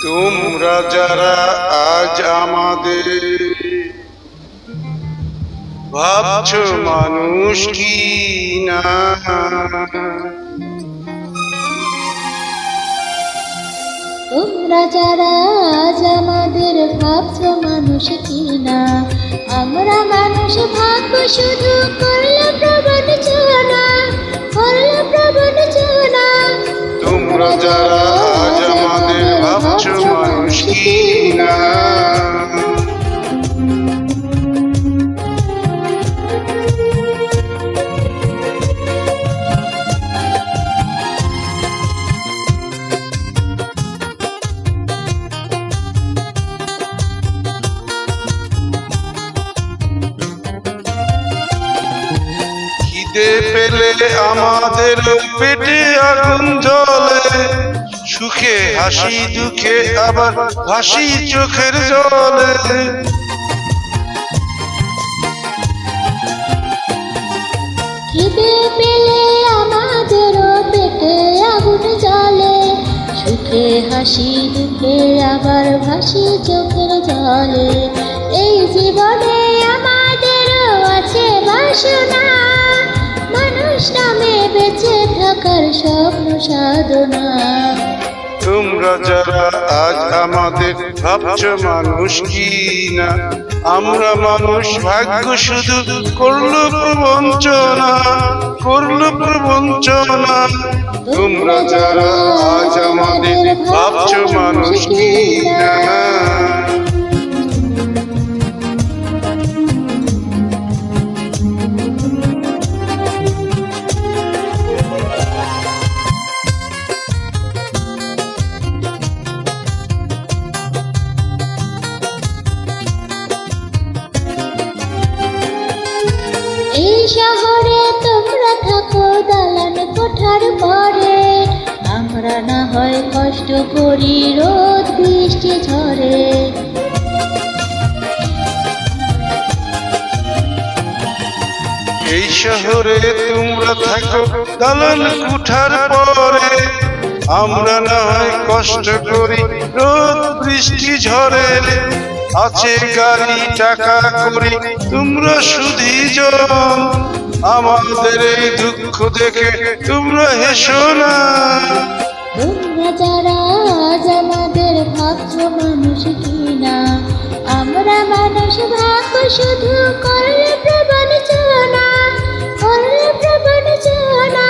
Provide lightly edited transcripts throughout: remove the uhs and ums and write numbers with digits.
তোমরা যারা আজ আমাদের ভাবছো মানুষ কি না, তোমরা যারা আজ আমাদের ভাবছো মানুষ কিনা, আমরা মানুষ ভাগ্য শুধু করলে প্রবঞ্চনা, করলে প্রবঞ্চনা। তোমরা যারা আজ আমাদের ভাবছো মানুষ কি না। খিদে পেলে আমাদের পেটে আগুন জ্বলে, সুখে হাসি দুঃখে আবার হাসি চোখের জলে। খিদে পেলে আমাদেরও পেটে আগুন জ্বলে, সুখে হাসি দুঃখে আবার ভাসি চোখের জলে। এই জীবনে আমাদেরও আছে বাসনা, মানুষ নামে বেঁচে থাকার স্বপ্ন সাধনা। তোমরা যারা আজ আমাদের ভাবছো মানুষ কি না, আমরা মানুষ ভাগ্য শুধু করলো প্রবঞ্চনা, করলো প্রবঞ্চনা। তোমরা যারা আজ আমাদের ভাবছো মানুষ কি না। এই শহরে তোমরা থাকো দালান কোঠার পরে, আমরা না হয় কষ্ট করি রোদ বৃষ্টি ঝরে। এই শহরে তোমরা থাকো দালান কুঠার পরে, আমরা না হয় কষ্ট করি রোদ বৃষ্টি ঝরে। আছে গাড়ি টাকা করি তোমরা সুধী জন, আমাদের এই দুঃখ দেখে তোমরা হেসো না। তোমরা যারা আজ আমাদের ভাবছো মানুষ কিনা, আমরা মানুষ ভাগ্য শুধু করলে প্রবঞ্চনা, করলে প্রবঞ্চনা।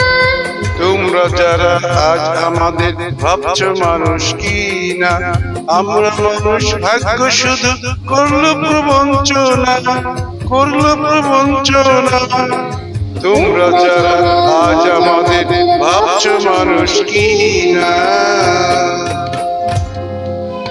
তোমরা যারা আজ আমাদের ভাবছো মানুষ কি না, আমরা মানুষ ভাগ্য শুধু করলো প্রবঞ্চনা, করলো প্রবঞ্চনা। তোমরা যারা আজ আমাদের ভাবছো মানুষ কি না।